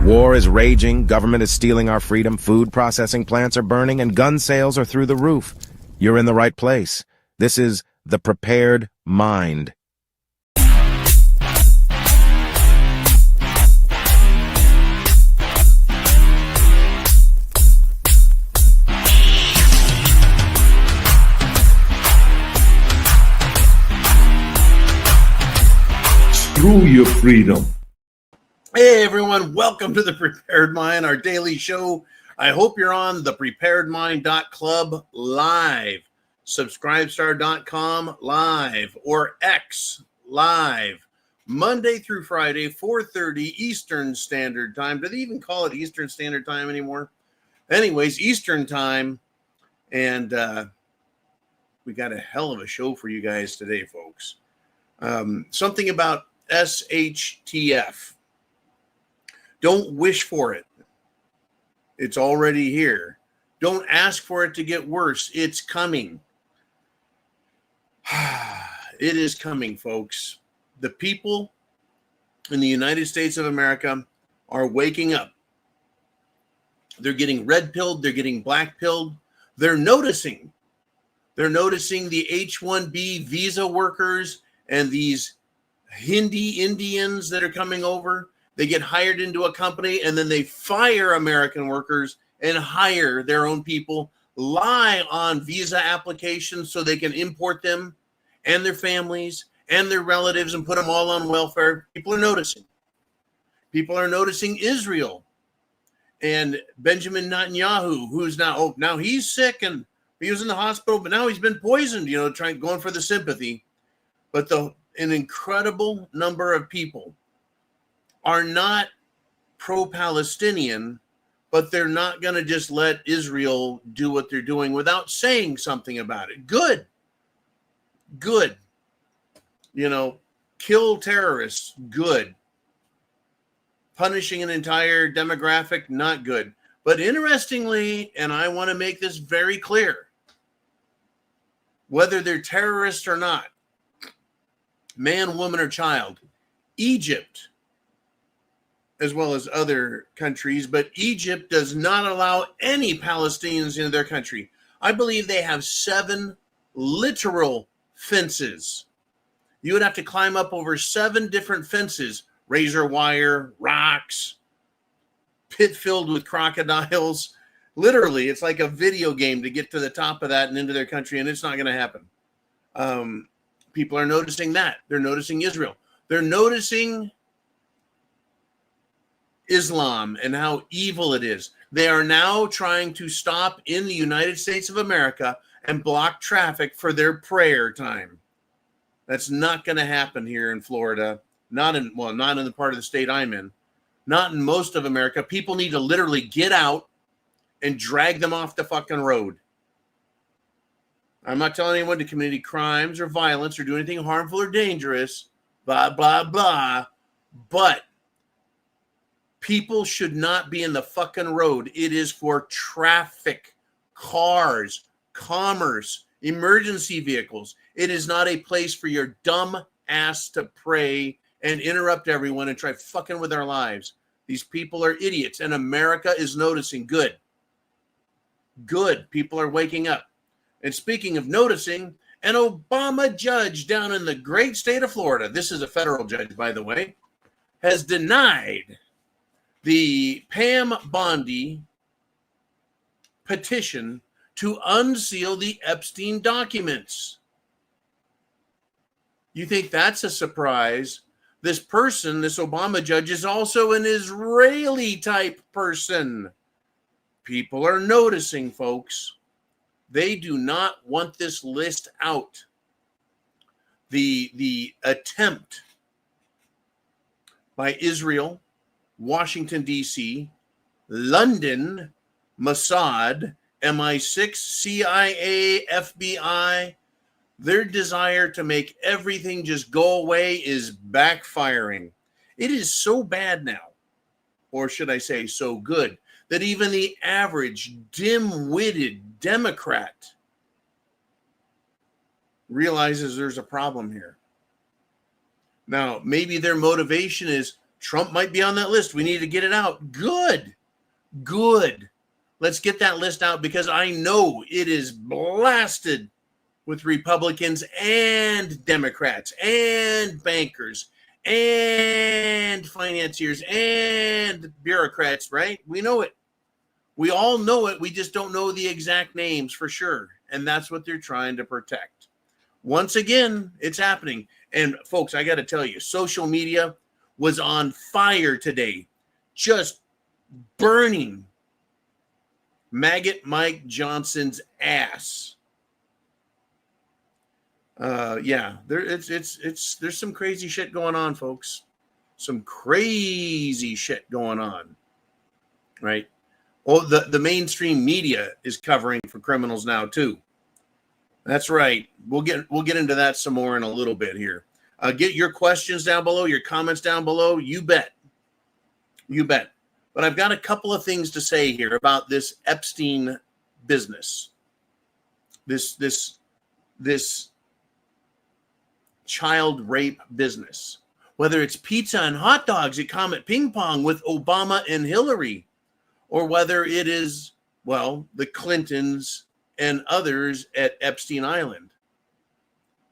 War is raging, government is stealing our freedom, food processing plants are burning, and gun sales are through the roof. You're in the right place. This is The Prepared Mind. Screw your freedom. Hey everyone, welcome to The Prepared Mind, our daily show. I hope you're on thepreparedmind.club live, subscribestar.com live, or X live, Monday through Friday, 4:30 Eastern Standard Time. Do they even call it Eastern Standard Time anymore? Anyways, Eastern Time, and we got a hell of a show for you guys today, folks. Something about SHTF. Don't wish for it. It's already here. Don't ask for it to get worse. It's coming. It is coming, folks. The people in the United States of America are waking up. They're getting red-pilled. They're getting black-pilled. They're noticing. They're noticing the H-1B visa workers and these Hindi Indians that are coming over. They get hired into a company and then they fire American workers and hire their own people, lie on visa applications so they can import them and their families and their relatives and put them all on welfare. People are noticing. People are noticing Israel and Benjamin Netanyahu, who's now he's sick and he was in the hospital, but now he's been poisoned, going for the sympathy. But an incredible number of people are not pro-Palestinian, but they're not going to just let Israel do what they're doing without saying something about it. Good. Kill terrorists, good. Punishing an entire demographic, not good. But interestingly, and I want to make this very clear, whether they're terrorists or not, man, woman, or child, Egypt, as well as other countries, but Egypt does not allow any Palestinians into their country. I believe they have 7 literal fences. You would have to climb up over 7 different fences, razor wire, rocks, pit filled with crocodiles. Literally, it's like a video game to get to the top of that and into their country, and it's not going to happen. People are noticing that. They're noticing Israel. They're noticing Islam and how evil it is. They are now trying to stop in the United States of America and block traffic for their prayer time. That's not going to happen here in Florida. Not in the part of the state I'm in. Not in most of America. People need to literally get out and drag them off the fucking road. I'm not telling anyone to commit any crimes or violence or do anything harmful or dangerous, blah, blah, blah. But people should not be in the fucking road. It is for traffic, cars, commerce, emergency vehicles. It is not a place for your dumb ass to pray and interrupt everyone and try fucking with our lives. These people are idiots, and America is noticing. Good. People are waking up. And speaking of noticing, an Obama judge down in the great state of Florida, this is a federal judge, by the way, has denied the Pam Bondi petition to unseal the Epstein documents. You think that's a surprise? This person, this Obama judge, is also an Israeli type person. People are noticing, folks. They do not want this list out. The attempt by Israel, Washington, D.C., London, Mossad, MI6, CIA, FBI, their desire to make everything just go away is backfiring. It is so bad now, or should I say so good, that even the average dim-witted Democrat realizes there's a problem here. Now, maybe their motivation is Trump might be on that list. We need to get it out. Good. Let's get that list out, because I know it is blasted with Republicans and Democrats and bankers and financiers and bureaucrats, right? We know it. We all know it. We just don't know the exact names for sure. And that's what they're trying to protect. Once again, it's happening. And folks, I got to tell you, social media was on fire today, just burning Maggot Mike Johnson's ass. There's some crazy shit going on, folks. Some crazy shit going on, right? Oh, the mainstream media is covering for criminals now too. That's right. We'll get into that some more in a little bit here. Get your questions down below, your comments down below. You bet. But I've got a couple of things to say here about this Epstein business. This child rape business. Whether it's pizza and hot dogs at Comet Ping Pong with Obama and Hillary, or whether it is, well, the Clintons and others at Epstein Island.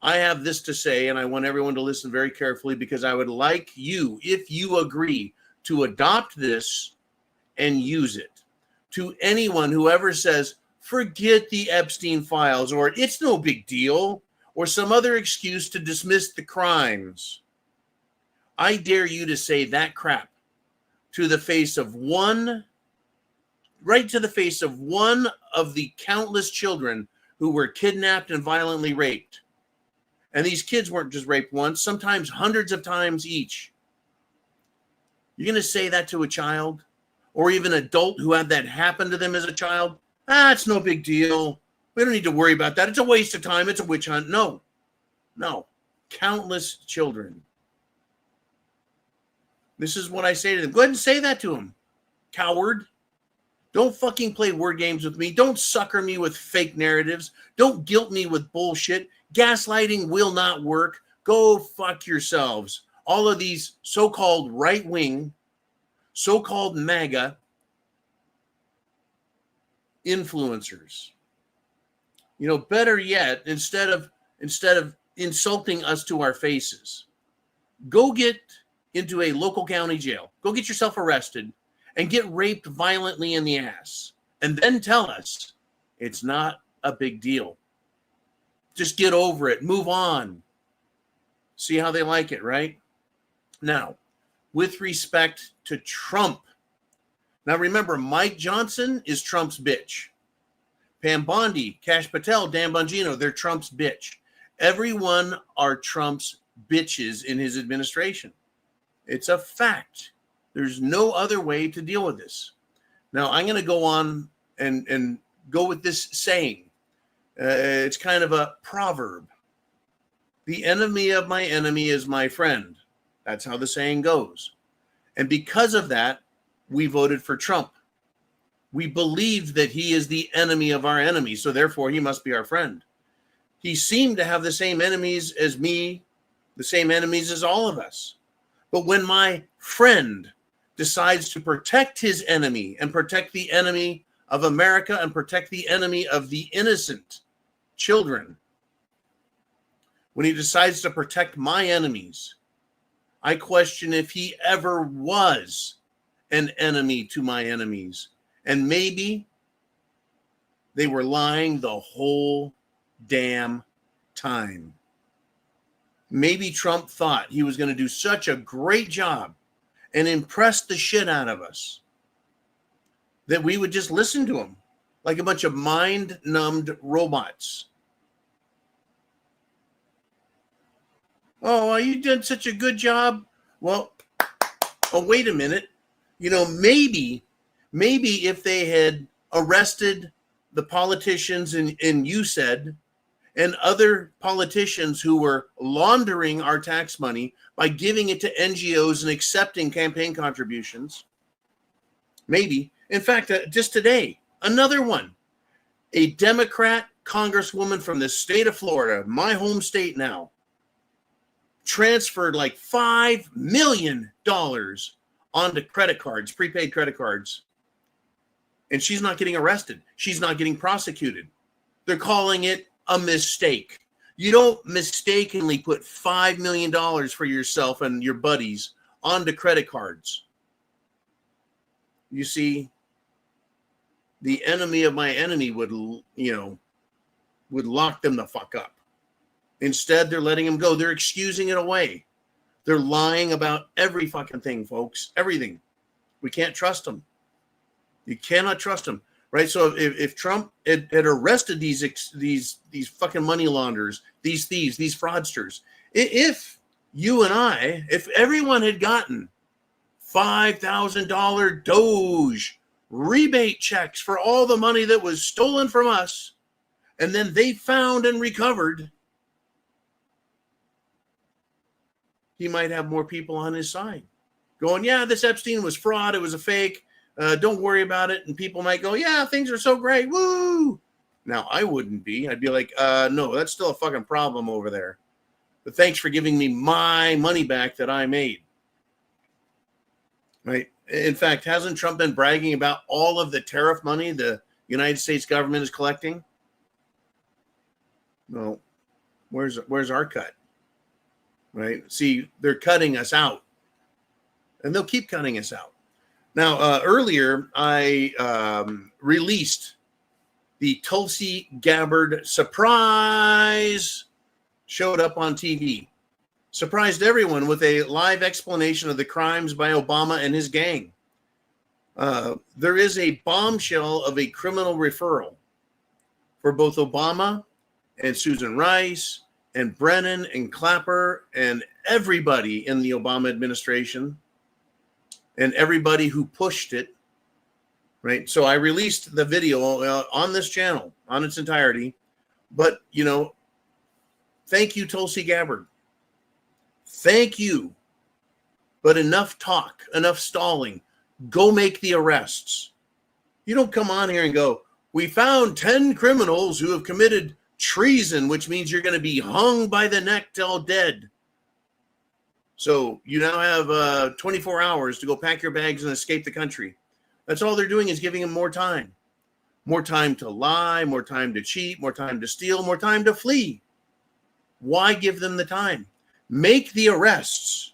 I have this to say, and I want everyone to listen very carefully, because I would like you, if you agree, to adopt this and use it. To anyone who ever says, forget the Epstein files, or it's no big deal, or some other excuse to dismiss the crimes, I dare you to say that crap to the face of one of the countless children who were kidnapped and violently raped. And these kids weren't just raped once, sometimes hundreds of times each. You're going to say that to a child, or even an adult who had that happen to them as a child? It's no big deal. We don't need to worry about that. It's a waste of time. It's a witch hunt. No. Countless children. This is what I say to them. Go ahead and say that to them, coward. Don't fucking play word games with me. Don't sucker me with fake narratives. Don't guilt me with bullshit. Gaslighting will not work. Go fuck yourselves. All of these so-called right-wing, so-called MAGA influencers. Better yet, instead of insulting us to our faces, go get into a local county jail. Go get yourself arrested and get raped violently in the ass. And then tell us it's not a big deal. Just get over it. Move on. See how they like it, right? Now, with respect to Trump. Now, remember, Mike Johnson is Trump's bitch. Pam Bondi, Kash Patel, Dan Bongino, they're Trump's bitch. Everyone are Trump's bitches in his administration. It's a fact. There's no other way to deal with this. Now, I'm going to go on and go with this saying. It's kind of a proverb. The enemy of my enemy is my friend. That's how the saying goes. And because of that, we voted for Trump. We believed that he is the enemy of our enemy, so therefore he must be our friend. He seemed to have the same enemies as me, the same enemies as all of us. But when my friend decides to protect his enemy and protect the enemy of America and protect the enemy of the innocent children, when he decides to protect my enemies, I question if he ever was an enemy to my enemies. And maybe they were lying the whole damn time. Maybe Trump thought he was going to do such a great job and impress the shit out of us that we would just listen to him like a bunch of mind-numbed robots. Oh, you did such a good job. Well, wait a minute. Maybe if they had arrested the politicians in USAID and other politicians who were laundering our tax money by giving it to NGOs and accepting campaign contributions, maybe. In fact, just today, another one, a Democrat congresswoman from the state of Florida, my home state now, transferred like $5 million onto credit cards, prepaid credit cards. And she's not getting arrested. She's not getting prosecuted. They're calling it a mistake. You don't mistakenly put $5 million for yourself and your buddies onto credit cards. You see, the enemy of my enemy would lock them the fuck up. Instead, they're letting them go. They're excusing it away. They're lying about every fucking thing, folks. Everything. We can't trust them. You cannot trust them, right? So if Trump had arrested these fucking money launderers, these thieves, these fraudsters, if you and I, if everyone had gotten $5,000 Doge rebate checks for all the money that was stolen from us, and then they found and recovered, he might have more people on his side going, yeah, this Epstein was fraud. It was a fake. Don't worry about it. And people might go, yeah, things are so great. Woo. Now, I wouldn't be. I'd be like, no, that's still a fucking problem over there. But thanks for giving me my money back that I made. Right? In fact, hasn't Trump been bragging about all of the tariff money the United States government is collecting? No. Where's our cut? Right? See, they're cutting us out. And they'll keep cutting us out. Now, earlier, I released the Tulsi Gabbard surprise, showed up on TV. Surprised everyone with a live explanation of the crimes by Obama and his gang. There is a bombshell of a criminal referral for both Obama and Susan Rice and Brennan and Clapper and everybody in the Obama administration and everybody who pushed it, right? So I released the video on this channel, on its entirety. But, thank you, Tulsi Gabbard. Thank you. But enough talk, enough stalling. Go make the arrests. You don't come on here and go, we found 10 criminals who have committed treason, which means you're going to be hung by the neck till dead. So you now have 24 hours to go pack your bags and escape the country. That's all they're doing is giving them more time. More time to lie, more time to cheat, more time to steal, more time to flee. Why give them the time? Make the arrests.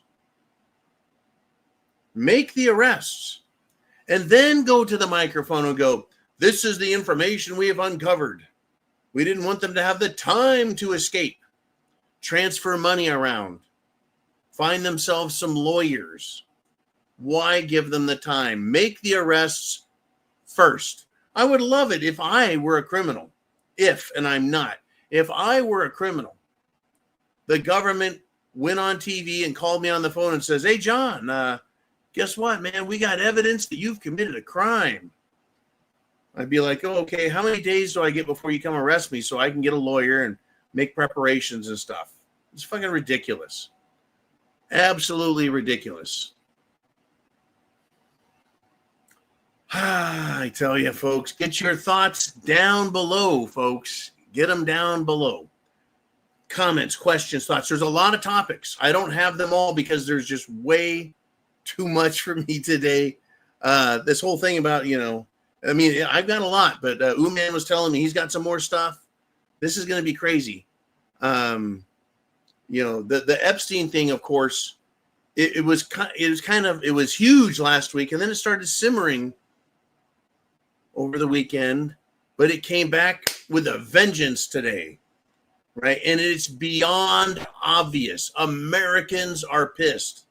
Make the arrests. And then go to the microphone and go, this is the information we have uncovered. We didn't want them to have the time to escape. Transfer money around. Find themselves some lawyers. Why give them the time? Make the arrests first. I would love it if I were a criminal. And I'm not. If I were a criminal, the government went on TV and called me on the phone and says, hey, John, guess what, man? We got evidence that you've committed a crime. I'd be like, oh, okay, how many days do I get before you come arrest me so I can get a lawyer and make preparations and stuff? It's fucking ridiculous. Absolutely ridiculous. I tell you, folks, get your thoughts down below, folks. Get them down below. Comments, questions, thoughts. There's a lot of topics. I don't have them all because there's just way too much for me today. This whole thing about, I've got a lot, but Uman was telling me he's got some more stuff. This is going to be crazy. The Epstein thing, of course, it was huge last week, and then it started simmering over the weekend, but it came back with a vengeance today, right? And it's beyond obvious. Americans are pissed.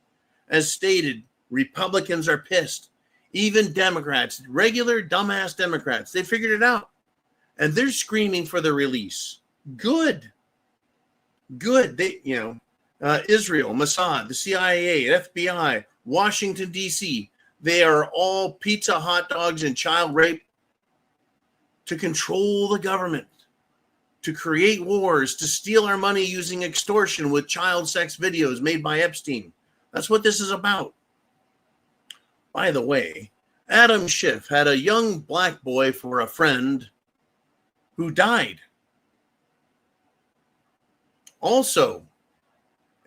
As stated, Republicans are pissed. Even Democrats, regular dumbass Democrats, they figured it out, and they're screaming for the release. Good. They, Israel, Mossad, the CIA, FBI, Washington, D.C., they are all pizza, hot dogs, and child rape to control the government, to create wars, to steal our money using extortion with child sex videos made by Epstein. That's what this is about. By the way, Adam Schiff had a young black boy for a friend who died. Also,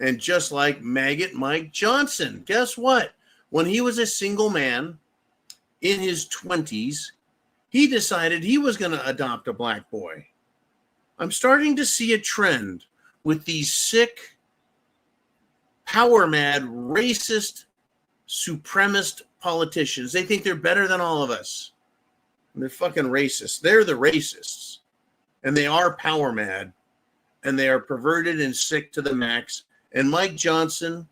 And just like maggot Mike Johnson, guess what? When he was a single man in his 20s, he decided he was going to adopt a black boy. I'm starting to see a trend with these sick, power-mad, racist, supremacist politicians. They think they're better than all of us. And they're fucking racist. They're the racists. And they are power-mad. And they are perverted and sick to the max. And Mike Johnson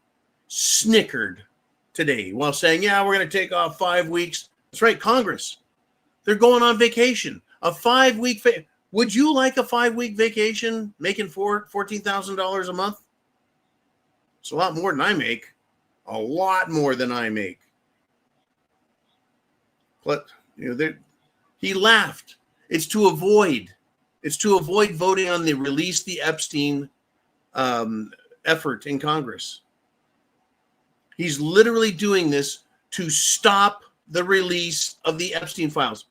snickered today while saying, yeah, we're going to take off 5 weeks. That's right, Congress. They're going on vacation. A 5-week Would you like a 5-week vacation making $14,000 a month? It's a lot more than I make. A lot more than I make. But he laughed. It's to avoid voting on the release the Epstein effort in Congress. He's literally doing this to stop the release of the Epstein files.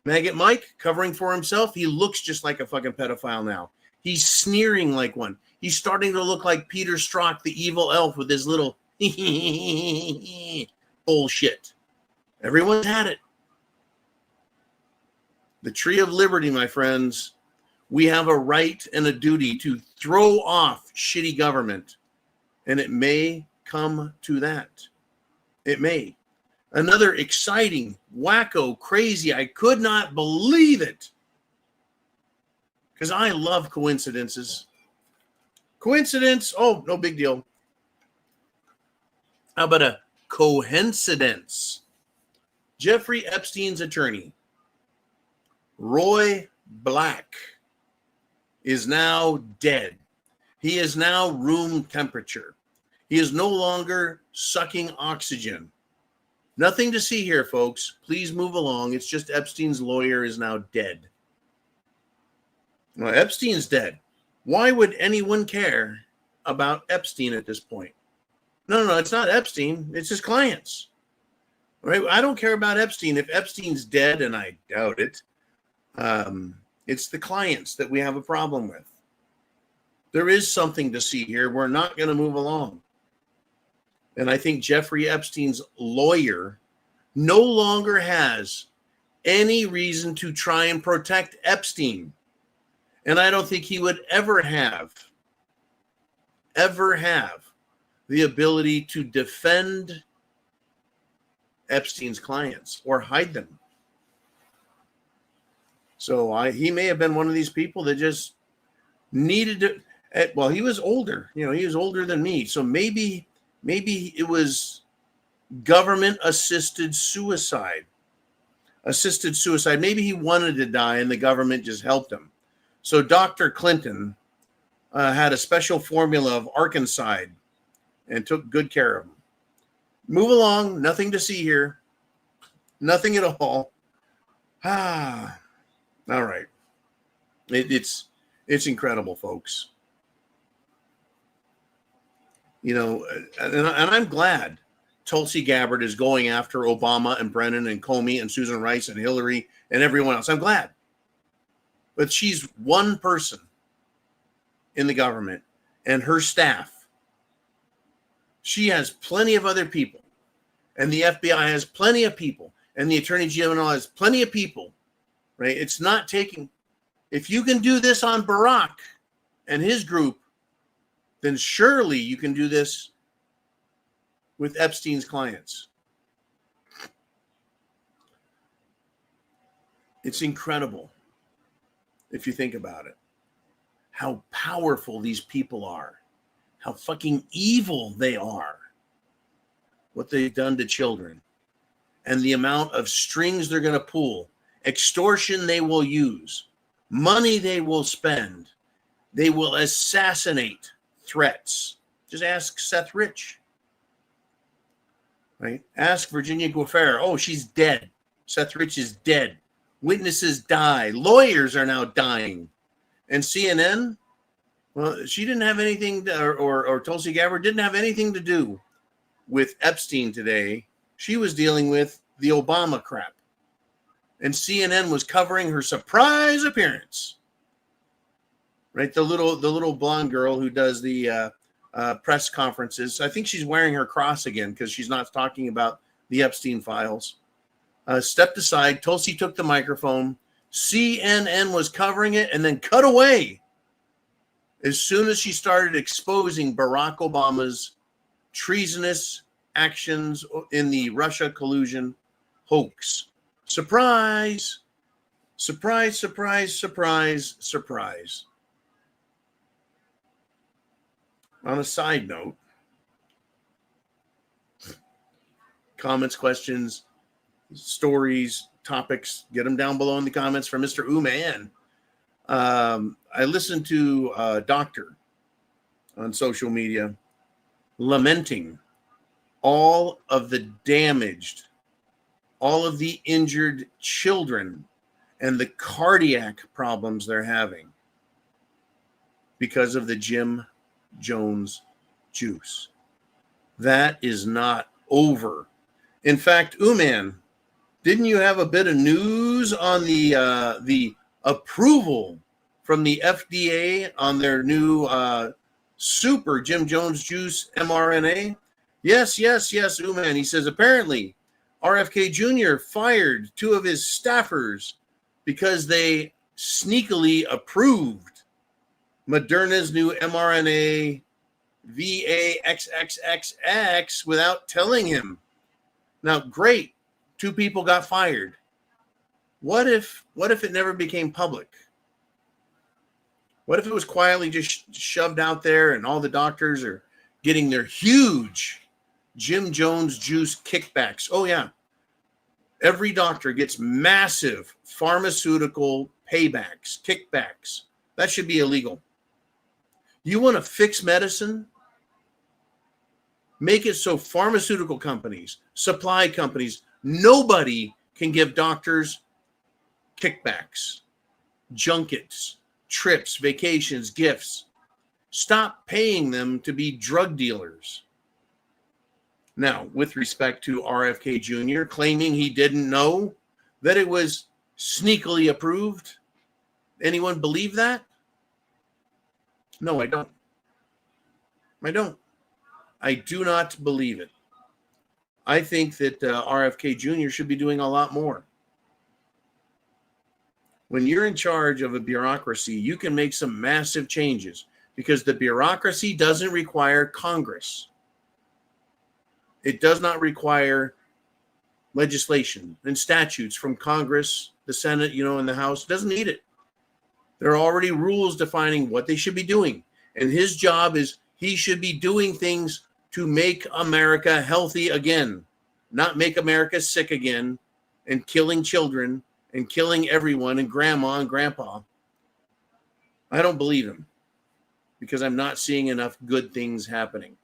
Maggot Mike covering for himself. He looks just like a fucking pedophile now. He's sneering like one. He's starting to look like Peter Strzok, the evil elf, with his little bullshit. Everyone's had it. The tree of liberty, my friends. We have a right and a duty to throw off shitty government. And it may come to that. It may. Another exciting, wacko, crazy, I could not believe it. Because I love coincidences. Coincidence, oh, no big deal. How about a coincidence? Jeffrey Epstein's attorney, Roy Black, is now dead. He is now room temperature. He is no longer sucking oxygen. Nothing to see here, folks. Please move along. It's just Epstein's lawyer is now dead. Well, Epstein's dead. Why would anyone care about Epstein at this point? No, it's not Epstein. It's his clients. All right? I don't care about Epstein. If Epstein's dead, and I doubt it, it's the clients that we have a problem with. There is something to see here. We're not going to move along. And I think Jeffrey Epstein's lawyer no longer has any reason to try and protect Epstein. And I don't think he would ever have the ability to defend Epstein's clients or hide them. So he may have been one of these people that just needed to, well, he was older. He was older than me. So maybe it was government-assisted suicide. Maybe he wanted to die and the government just helped him. So Dr. Clinton had a special formula of Arkanside and took good care of him. Move along. Nothing to see here. Nothing at all. All right. It's incredible, folks. And I'm glad Tulsi Gabbard is going after Obama and Brennan and Comey and Susan Rice and Hillary and everyone else. I'm glad. But she's one person in the government and her staff. She has plenty of other people. And the FBI has plenty of people. And the Attorney General has plenty of people. Right? It's not taking. If you can do this on Barack and his group, then surely you can do this with Epstein's clients. It's incredible if you think about it. How powerful these people are. How fucking evil they are. What they've done to children. And the amount of strings they're going to pull. Extortion they will use. Money they will spend. They will assassinate. Threats. Just ask Seth Rich. Right? Ask Virginia Giuffre. Oh, she's dead. Seth Rich is dead. Witnesses die. Lawyers are now dying. And CNN, well, she didn't have anything or Tulsi Gabbard didn't have anything to do with Epstein today. She was dealing with the Obama crap. And CNN was covering her surprise appearance. Right, the little blonde girl who does the press conferences. I think she's wearing her cross again because she's not talking about the Epstein files. Stepped aside. Tulsi took the microphone. CNN was covering it and then cut away as soon as she started exposing Barack Obama's treasonous actions in the Russia collusion hoax. Surprise! Surprise, surprise, surprise, surprise. On a side note, comments, questions, stories, topics, get them down below in the comments from Mr. Ooman. I listened to a doctor on social media lamenting all of the damaged, all of the injured children and the cardiac problems they're having because of the Jim Jones juice. That is not over. In fact, Ooman, didn't you have a bit of news on the approval from the FDA on their new super Jim Jones juice mRNA? Yes, Ooman. He says apparently RFK Jr. fired 2 of his staffers because they sneakily approved Moderna's new mRNA VAXXXX without telling him. Now, great. 2 people got fired. What if it never became public? What if it was quietly just shoved out there and all the doctors are getting their huge Jim Jones juice kickbacks? Oh, yeah. Every doctor gets massive pharmaceutical paybacks, kickbacks. That should be illegal. You want to fix medicine? Make it so pharmaceutical companies, supply companies, nobody can give doctors kickbacks, junkets, trips, vacations, gifts. Stop paying them to be drug dealers. Now, with respect to RFK Jr. claiming he didn't know that it was sneakily approved, anyone believe that? No, I don't. I do not believe it. I think that RFK Jr. should be doing a lot more. When you're in charge of a bureaucracy, you can make some massive changes because the bureaucracy doesn't require Congress. It does not require legislation and statutes from Congress, the Senate, and the House. It doesn't need it. There are already rules defining what they should be doing. And his job is he should be doing things to make America healthy again, not make America sick again and killing children and killing everyone and grandma and grandpa. I don't believe him because I'm not seeing enough good things happening.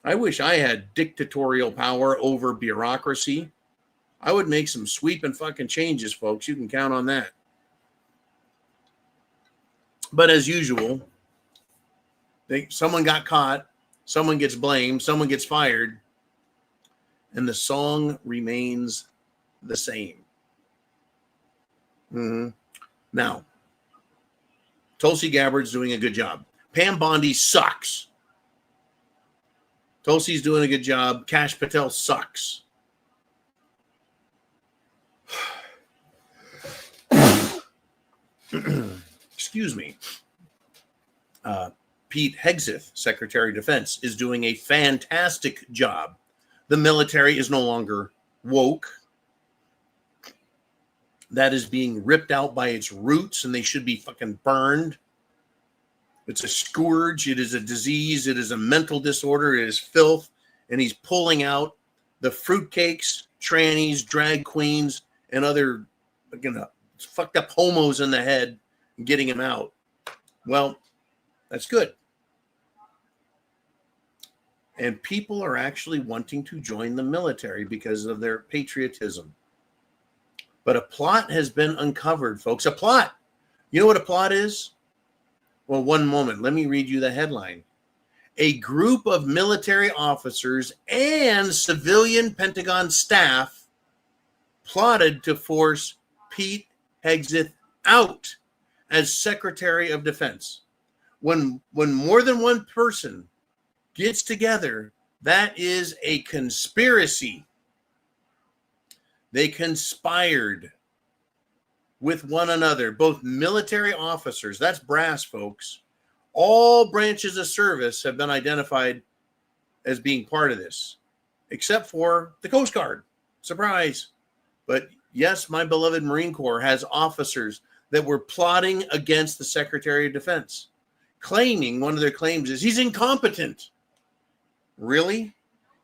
I wish I had dictatorial power over bureaucracy. I would make some sweeping fucking changes, folks. You can count on that. But as usual, someone got caught, someone gets blamed, someone gets fired, and the song remains the same. Now, Tulsi Gabbard's doing a good job. Pam Bondi sucks. Tulsi's doing a good job. Kash Patel sucks. Excuse me. Pete Hegseth, Secretary of Defense, is doing a fantastic job. The military is no longer woke. That is being ripped out by its roots, and they should be fucking burned. It's a scourge. It is a disease. It is a mental disorder. It is filth. And he's pulling out the fruitcakes, trannies, drag queens, and other fucked up homos in the head and getting them out. Well, that's good. And people are actually wanting to join the military because of their patriotism. But a plot has been uncovered, folks. A plot. You know what a plot is? Well, one moment. Let me read you the headline. A group of military officers and civilian Pentagon staff plotted to force Pete Hegseth out as Secretary of Defense. When more than one person gets together, that is a conspiracy. They conspired with one another, both military officers. That's brass, folks. All branches of service have been identified as being part of this, except for the Coast Guard. Surprise. But yes, my beloved Marine Corps has officers that were plotting against the Secretary of Defense, claiming, one of their claims is he's incompetent. Really?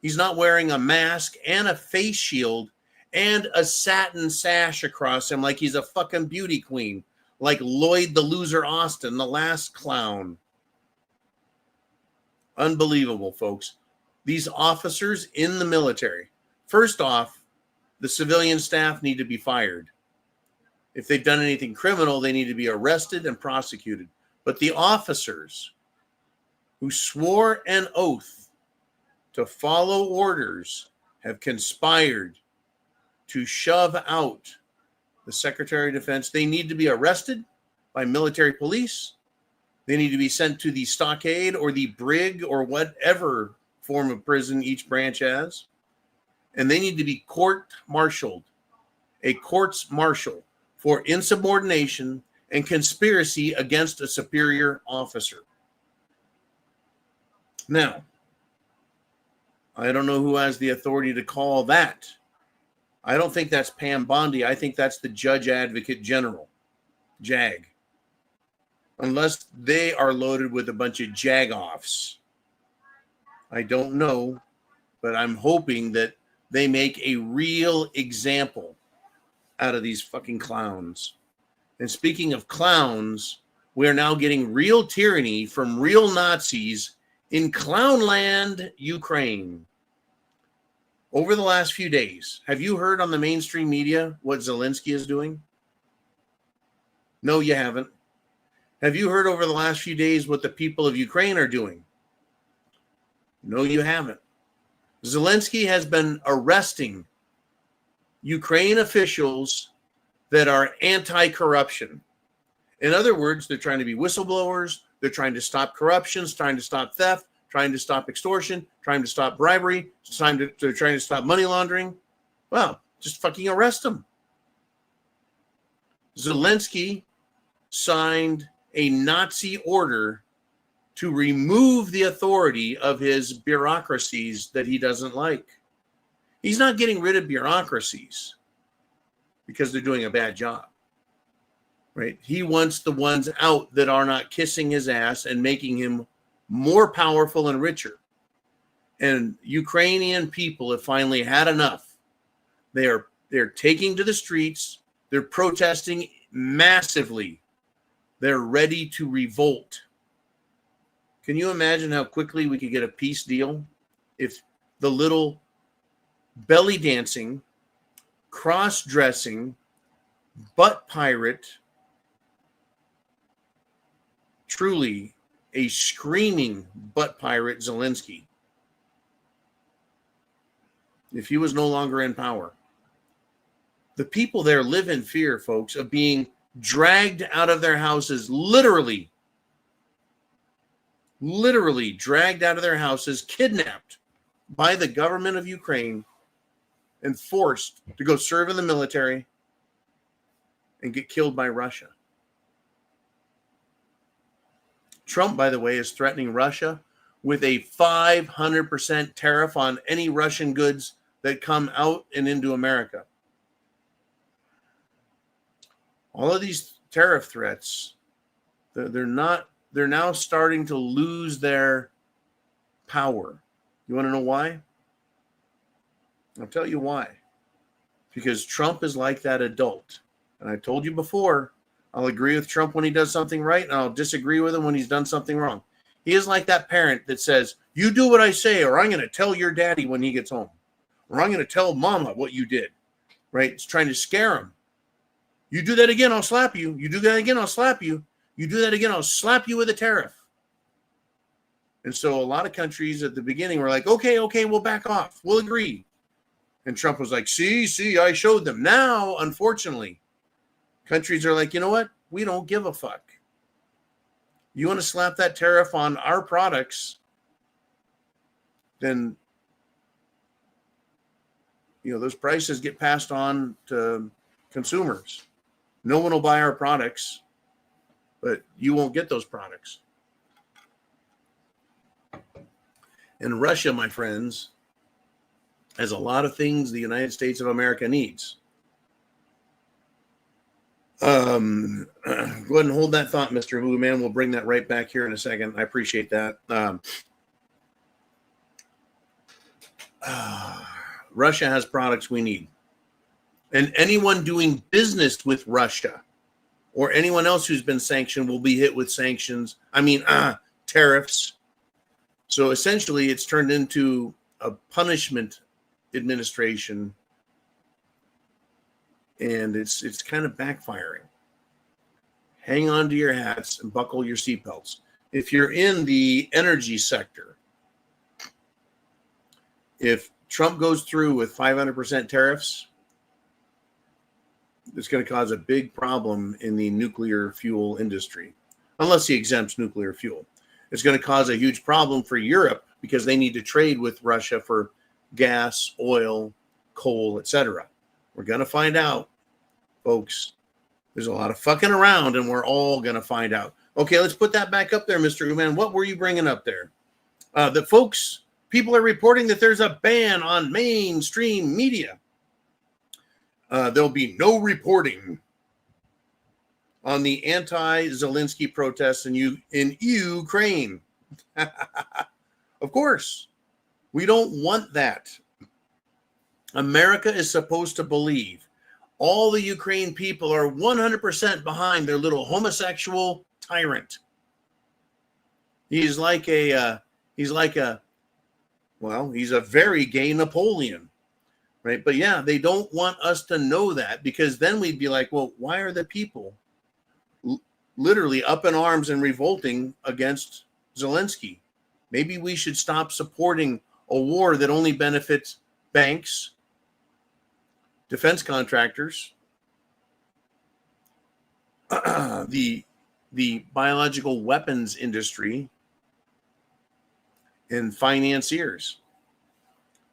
He's not wearing a mask and a face shield and a satin sash across him like he's a fucking beauty queen, like Lloyd the Loser Austin, the last clown. Unbelievable, folks. These officers in the military, first off, the civilian staff need to be fired. If they've done anything criminal, they need to be arrested and prosecuted. But the officers who swore an oath to follow orders have conspired to shove out the Secretary of Defense. They need to be arrested by military police. They need to be sent to the stockade or the brig or whatever form of prison each branch has. And they need to be court-martialed, a courts-martial for insubordination and conspiracy against a superior officer. Now, I don't know who has the authority to call that. I don't think that's Pam Bondi. I think that's the Judge Advocate General, JAG. Unless they are loaded with a bunch of jag-offs. I don't know, but I'm hoping that they make a real example out of these fucking clowns. And speaking of clowns, we are now getting real tyranny from real Nazis in Clownland, Ukraine. Over the last few days, have you heard on the mainstream media what Zelensky is doing? No, you haven't. Have you heard over the last few days what the people of Ukraine are doing? No, you haven't. Zelensky has been arresting Ukraine officials that are anti-corruption. In other words, they're trying to be whistleblowers. They're trying to stop corruption, trying to stop theft, trying to stop extortion, trying to stop bribery, they're trying to stop money laundering. Well, just fucking arrest them. Zelensky signed a Nazi order to remove the authority of his bureaucracies that he doesn't like. He's not getting rid of bureaucracies because they're doing a bad job, right? He wants the ones out that are not kissing his ass and making him more powerful and richer. And Ukrainian people have finally had enough. They're taking to the streets. They're protesting massively. They're ready to revolt. Can you imagine how quickly we could get a peace deal if the little belly dancing, cross-dressing, butt pirate, truly a screaming butt pirate Zelensky, if he was no longer in power? The people there live in fear, folks, of being dragged out of their houses, literally dragged out of their houses, kidnapped by the government of Ukraine and forced to go serve in the military and get killed by Russia. Trump, by the way, is threatening Russia with a 500% tariff on any Russian goods that come out and into America. All of these tariff threats, they're now starting to lose their power. You want to know why? I'll tell you why. Because Trump is like that adult. And I told you before, I'll agree with Trump when he does something right, and I'll disagree with him when he's done something wrong. He is like that parent that says, you do what I say, or I'm going to tell your daddy when he gets home. Or I'm going to tell mama what you did. Right? It's trying to scare him. You do that again, I'll slap you. You do that again, I'll slap you. You do that again, I'll slap you with a tariff. And so a lot of countries at the beginning were like, okay, we'll back off. We'll agree. And Trump was like, see, I showed them. Now, unfortunately, countries are like, you know what? We don't give a fuck. You want to slap that tariff on our products, then those prices get passed on to consumers. No one will buy our products, but you won't get those products. And Russia, my friends, has a lot of things the United States of America needs. Go ahead and hold that thought, Mr. Who Man. We'll bring that right back here in a second. I appreciate that. Russia has products we need. And anyone doing business with Russia or anyone else who's been sanctioned will be hit with sanctions. Tariffs. So essentially, it's turned into a punishment administration, and it's kind of backfiring. Hang on to your hats and buckle your seatbelts. If you're in the energy sector, if Trump goes through with 500% tariffs, it's going to cause a big problem in the nuclear fuel industry, unless he exempts nuclear fuel. It's going to cause a huge problem for Europe because they need to trade with Russia for gas, oil, coal, etc. We're going to find out, folks. There's a lot of fucking around, and we're all going to find out. Okay, let's put that back up there, Mr. Uman. What were you bringing up there? People are reporting that there's a ban on mainstream media. There'll be no reporting on the anti-Zelensky protests in Ukraine. Of course, we don't want that. America is supposed to believe all the Ukraine people are 100% behind their little homosexual tyrant. He's a very gay Napoleon, right? But yeah, they don't want us to know that, because then we'd be like, well, why are the people literally up in arms and revolting against Zelensky? Maybe we should stop supporting a war that only benefits banks, defense contractors, the biological weapons industry, and financiers.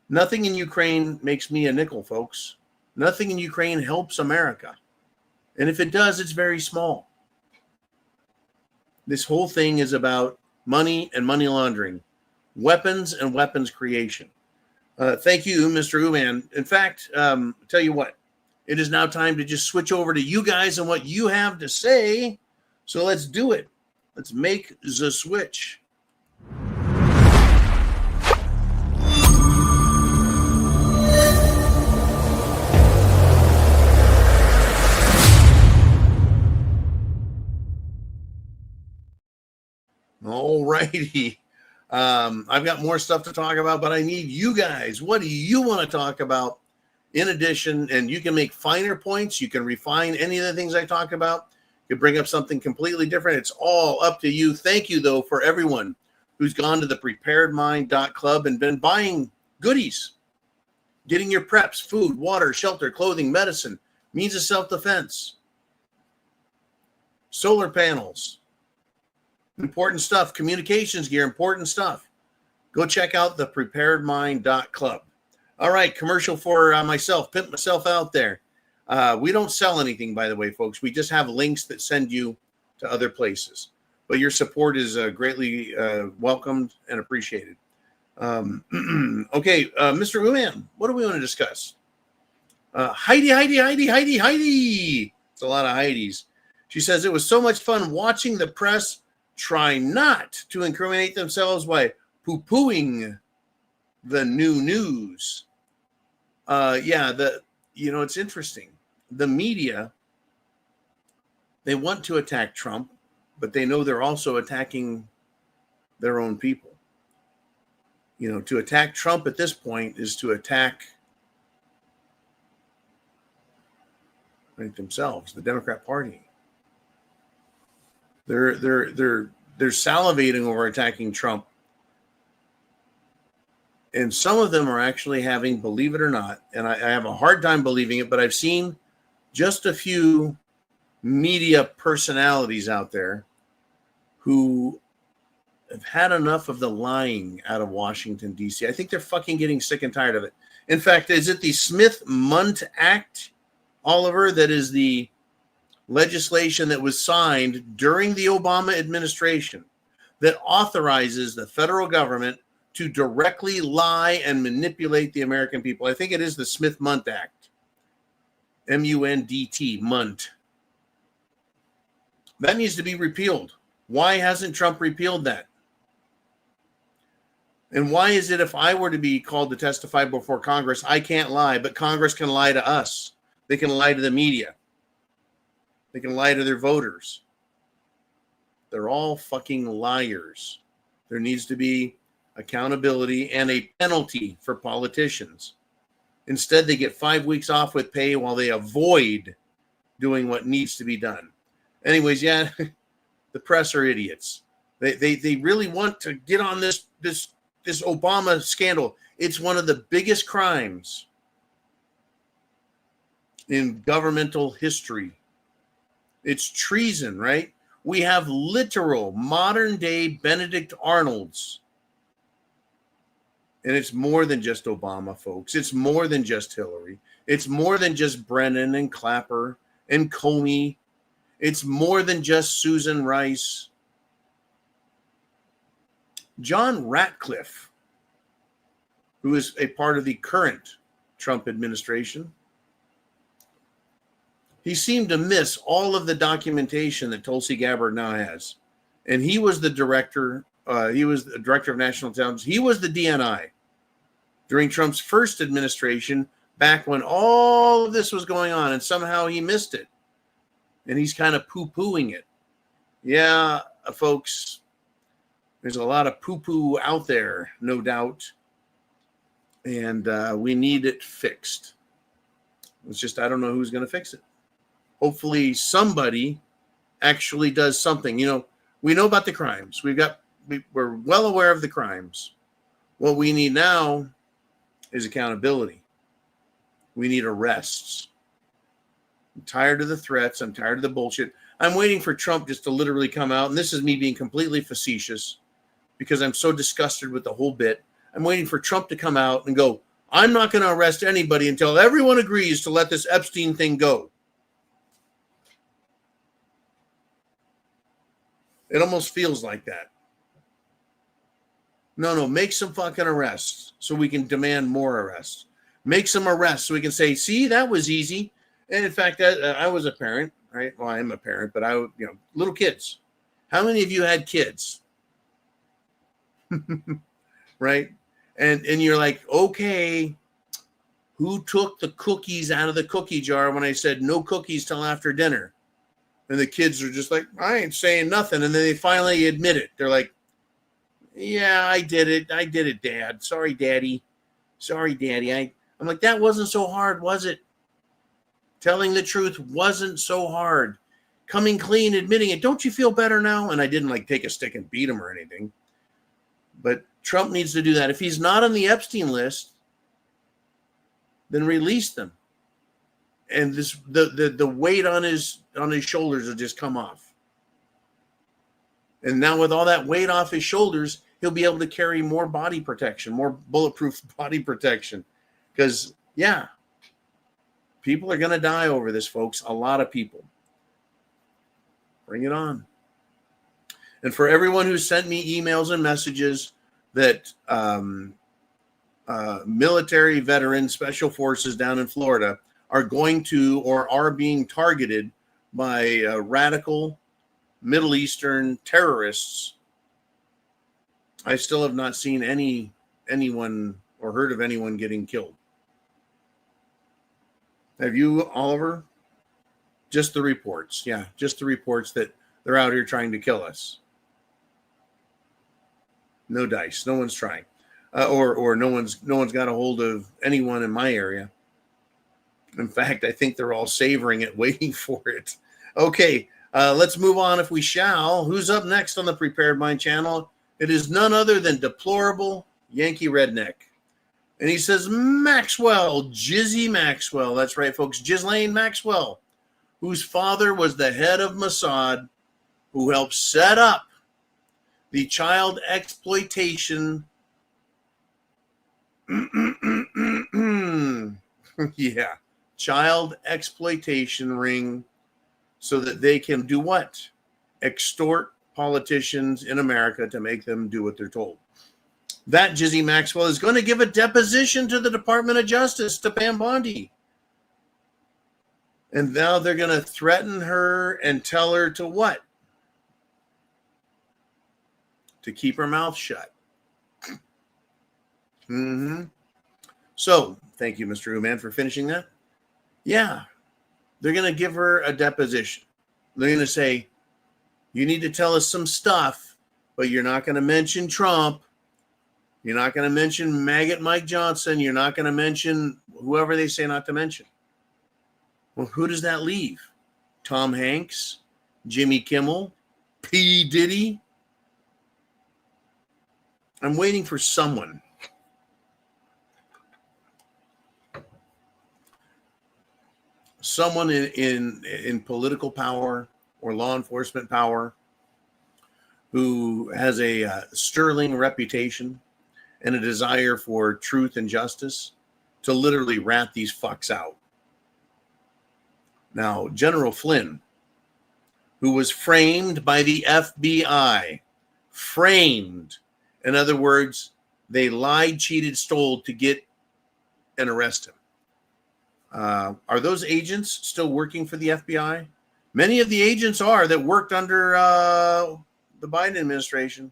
Nothing in Ukraine makes me a nickel, folks. Nothing in Ukraine helps America. And if it does, it's very small. This whole thing is about money and money laundering, weapons and weapons creation. Thank you, Mr. Uman. In fact, tell you what, it is now time to just switch over to you guys and what you have to say. So let's do it. Let's make the switch. All righty. I've got more stuff to talk about, but I need you guys. What do you want to talk about in addition? And you can make finer points. You can refine any of the things I talk about. You can bring up something completely different. It's all up to you. Thank you, though, for everyone who's gone to the thepreparedmind.club and been buying goodies, getting your preps, food, water, shelter, clothing, medicine, means of self-defense, solar panels, important stuff, communications gear, important stuff. Go check out the thepreparedmind.club. All right, commercial for myself, pimp myself out there. We don't sell anything, by the way, folks. We just have links that send you to other places. But your support is greatly welcomed and appreciated. Okay, Mr. Uman, what do we want to discuss? Heidi. It's a lot of Heidis. She says, it was so much fun watching the press try not to incriminate themselves by poo-pooing the new news. It's interesting. The media, they want to attack Trump, but they know they're also attacking their own people. To attack Trump at this point is to attack themselves, the Democrat Party. They're salivating over attacking Trump. And some of them are actually having, believe it or not, and I have a hard time believing it, but I've seen just a few media personalities out there who have had enough of the lying out of Washington, D.C. I think they're fucking getting sick and tired of it. In fact, is it the Smith-Mundt Act, Oliver, that is the legislation that was signed during the Obama administration that authorizes the federal government to directly lie and manipulate the American people? I think it is the Smith-Mundt Act. M-U-N-D-T, Mundt. That needs to be repealed. Why hasn't Trump repealed that? And why is it if I were to be called to testify before Congress, I can't lie, but Congress can lie to us? They can lie to the media. They can lie to their voters. They're all fucking liars. There needs to be accountability and a penalty for politicians. Instead, they get 5 weeks off with pay while they avoid doing what needs to be done. Anyways, yeah, the press are idiots. They really want to get on this Obama scandal. It's one of the biggest crimes in governmental history. It's treason, right? We have literal modern day Benedict Arnolds. And it's more than just Obama, folks. It's more than just Hillary. It's more than just Brennan and Clapper and Comey. It's more than just Susan Rice. John Ratcliffe, who is a part of the current Trump administration, he seemed to miss all of the documentation that Tulsi Gabbard now has. And he was the director. He was the director of national intelligence. He was the DNI during Trump's first administration, back when all of this was going on, and somehow he missed it. And he's kind of poo-pooing it. Yeah, folks, there's a lot of poo-poo out there, no doubt. And we need it fixed. It's just, I don't know who's going to fix it. Hopefully somebody actually does something. You know, we know about the crimes. We're well aware of the crimes. What we need now is accountability. We need arrests. I'm tired of the threats. I'm tired of the bullshit. I'm waiting for Trump just to literally come out. And this is me being completely facetious because I'm so disgusted with the whole bit. I'm waiting for Trump to come out and go, I'm not going to arrest anybody until everyone agrees to let this Epstein thing go. It almost feels like that. No, make some fucking arrests so we can demand more arrests. Make some arrests so we can say, see, that was easy. And in fact, I was a parent, right? Well, I am a parent, but little kids. How many of you had kids? Right? And you're like, okay, who took the cookies out of the cookie jar when I said no cookies till after dinner? And the kids are just like, I ain't saying nothing. And then they finally admit it. They're like, yeah, I did it. I did it, Dad. Sorry, Daddy. Sorry, Daddy. I'm like, that wasn't so hard, was it? Telling the truth wasn't so hard. Coming clean, admitting it. Don't you feel better now? And I didn't take a stick and beat him or anything. But Trump needs to do that. If he's not on the Epstein list, then release them. And the weight on his shoulders will just come off. And now with all that weight off his shoulders, he'll be able to carry more body protection, more bulletproof body protection. Because, yeah, people are going to die over this, folks. A lot of people. Bring it on. And for everyone who sent me emails and messages that military veterans, special forces down in Florida are going to or are being targeted by radical Middle Eastern terrorists, I still have not seen anyone or heard of anyone getting killed. Have you, Oliver? Just the reports. Yeah, just the reports that they're out here trying to kill us. No dice. No one's trying. Or no one's got a hold of anyone in my area. In fact, I think they're all savoring it, waiting for it. Okay, let's move on if we shall. Who's up next on the Prepared Mind channel? It is none other than deplorable Yankee Redneck. And he says, Maxwell, Jizzy Maxwell. That's right, folks. Ghislaine Maxwell, whose father was the head of Mossad, who helped set up the child exploitation yeah, child exploitation ring, so that they can do what? Extort politicians in America to make them do what they're told. That Jizzy Maxwell is going to give a deposition to the Department of Justice, to Pam Bondi. And now they're going to threaten her and tell her to what? To keep her mouth shut. So, thank you, Mr. Uman, for finishing that. Yeah, they're going to give her a deposition. They're going to say, you need to tell us some stuff, but you're not going to mention Trump. You're not going to mention Maggot Mike Johnson. You're not going to mention whoever they say not to mention. Well, who does that leave? Tom Hanks, Jimmy Kimmel, P. Diddy? I'm waiting for someone. Someone in political power or law enforcement power who has a sterling reputation and a desire for truth and justice to literally rat these fucks out. Now, General Flynn, who was framed by the FBI, framed. In other words, they lied, cheated, stole to get and arrest him. Are those agents still working for the FBI? Many of the agents are that worked under the Biden administration.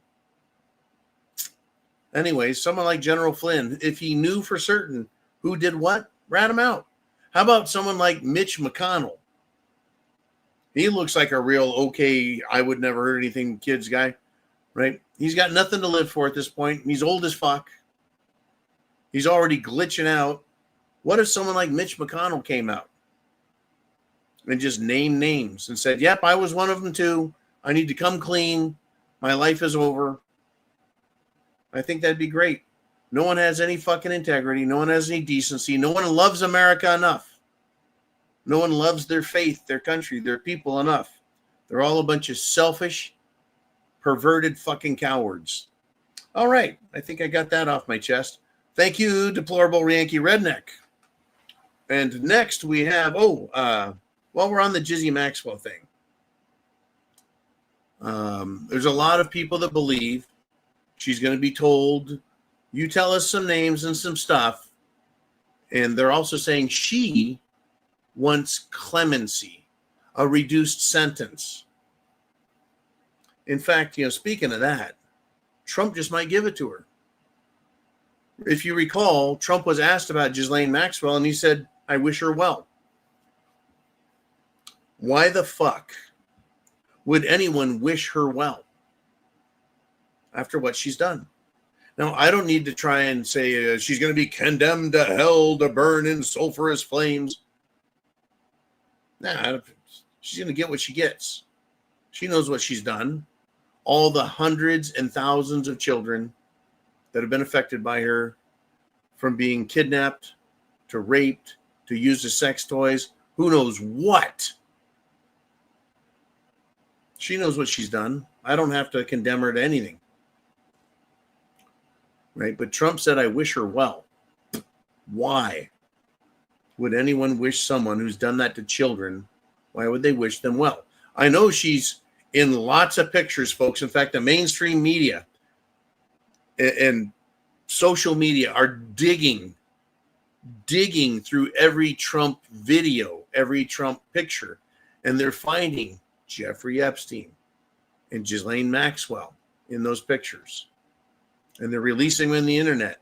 Anyway, someone like General Flynn, if he knew for certain who did what, rat him out. How about someone like Mitch McConnell? He looks like a real okay, I would never hurt anything kids guy, right? He's got nothing to live for at this point. He's old as fuck. He's already glitching out. What if someone like Mitch McConnell came out and just named names and said, yep, I was one of them too. I need to come clean. My life is over. I think that'd be great. No one has any fucking integrity. No one has any decency. No one loves America enough. No one loves their faith, their country, their people enough. They're all a bunch of selfish, perverted fucking cowards. All right. I think I got that off my chest. Thank you, Deplorable Yankee Redneck. And next we have, while we're on the Jizzy Maxwell thing, there's a lot of people that believe she's going to be told, you tell us some names and some stuff. And they're also saying she wants clemency, a reduced sentence. In fact, speaking of that, Trump just might give it to her. If you recall, Trump was asked about Ghislaine Maxwell, and he said, I wish her well. Why the fuck would anyone wish her well after what she's done? Now, I don't need to try and say she's going to be condemned to hell to burn in sulfurous flames. Nah, she's going to get what she gets. She knows what she's done. All the hundreds and thousands of children that have been affected by her, from being kidnapped to raped to used as sex toys, who knows what. She knows what she's done. I don't have to condemn her to anything. Right? But Trump said, I wish her well. Why would anyone wish someone who's done that to children? Why would they wish them well? I know she's in lots of pictures, folks. In fact, the mainstream media and social media are digging through every Trump video, every Trump picture, and they're finding Jeffrey Epstein and Ghislaine Maxwell in those pictures. And they're releasing them on the internet.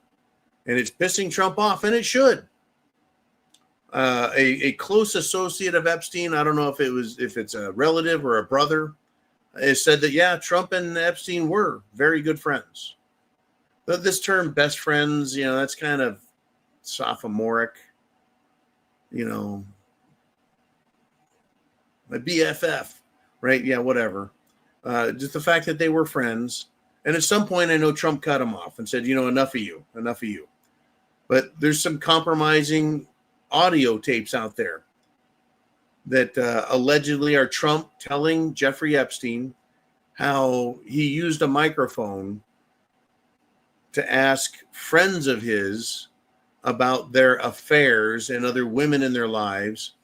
And it's pissing Trump off, and it should. A close associate of Epstein, I don't know if it's a relative or a brother, has said that, yeah, Trump and Epstein were very good friends. But this term best friends, that's kind of sophomoric, a BFF, right? Yeah, whatever. Just the fact that they were friends. And at some point, I know Trump cut him off and said, enough of you. But there's some compromising audio tapes out there that allegedly are Trump telling Jeffrey Epstein how he used a microphone to ask friends of his about their affairs and other women in their lives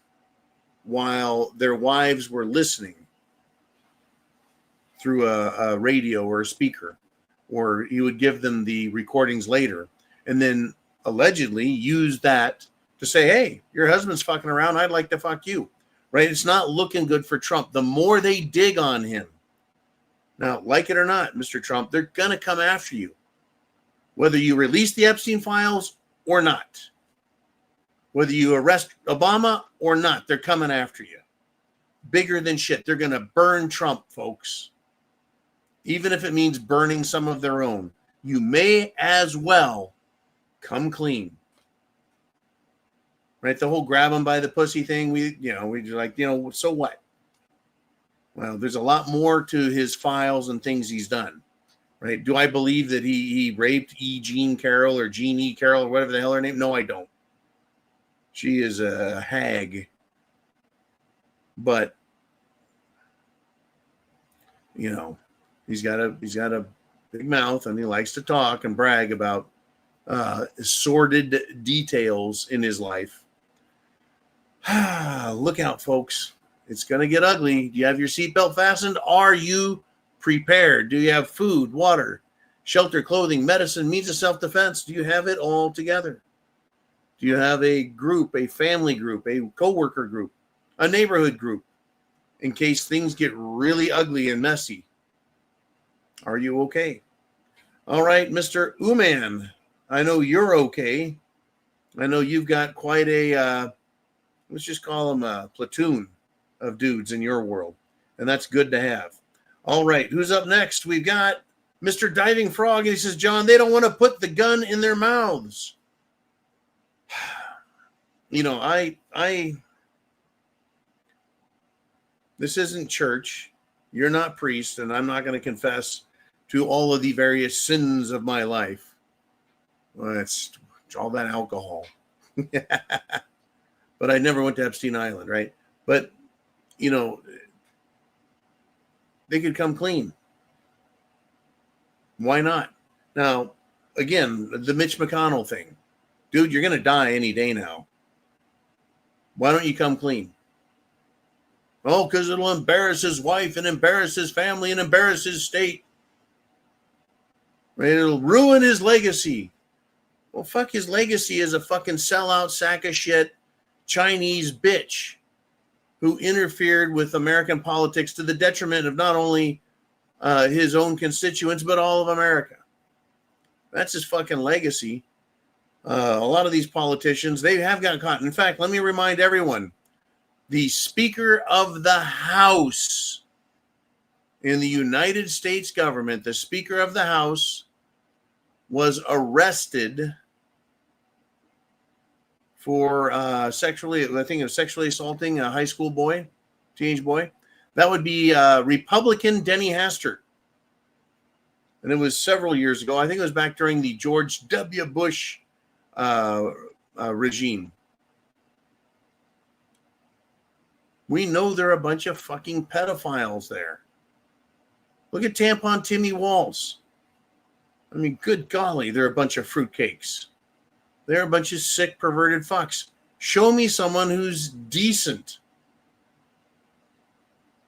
while their wives were listening through a radio or a speaker, or he would give them the recordings later and then allegedly use that to say, hey, your husband's fucking around, I'd like to fuck you, right? It's not looking good for Trump. The more they dig on him, now, like it or not, Mr. Trump, they're going to come after you, whether you release the Epstein files or not, whether you arrest Obama or not, they're coming after you. Bigger than shit. They're going to burn Trump, folks. Even if it means burning some of their own, you may as well come clean. Right? The whole grab them by the pussy thing, we like, so what? Well, there's a lot more to his files and things he's done. Right? Do I believe that he raped Jean Carroll or Jean E. Carroll or whatever the hell her name? No, I don't. She is a hag. But, he's got a big mouth and he likes to talk and brag about sordid details in his life. Look out, folks. It's going to get ugly. Do you have your seatbelt fastened? Are you prepared? Do you have food, water, shelter, clothing, medicine, means of self-defense? Do you have it all together? Do you have a group, a family group, a coworker group, a neighborhood group, in case things get really ugly and messy? Are you okay? All right, Mr. Uman, I know you're okay. I know you've got quite a, let's just call them a platoon of dudes in your world, and that's good to have. All right, who's up next? We've got Mr. Diving Frog, and he says, John, they don't want to put the gun in their mouths. This isn't church. You're not priest, and I'm not going to confess to all of the various sins of my life. Well, it's all that alcohol. But I never went to Epstein Island, right? But, they could come clean. Why not? Now, again, the Mitch McConnell thing. Dude, you're going to die any day now. Why don't you come clean? Oh, because it'll embarrass his wife and embarrass his family and embarrass his state. Right? It'll ruin his legacy. Well, fuck his legacy as a fucking sellout sack of shit Chinese bitch who interfered with American politics to the detriment of not only his own constituents, but all of America. That's his fucking legacy. A lot of these politicians, they have gotten caught. In fact, let me remind everyone, the Speaker of the House in the United States government, the Speaker of the House was arrested for sexually assaulting a high school boy, teenage boy. That would be Republican Denny Hastert. And it was several years ago. I think it was back during the George W. Bush regime. We know there are a bunch of fucking pedophiles there. Look at Tampon Timmy Walls. I mean, good golly, they're a bunch of fruitcakes. They're a bunch of sick, perverted fucks. Show me someone who's decent.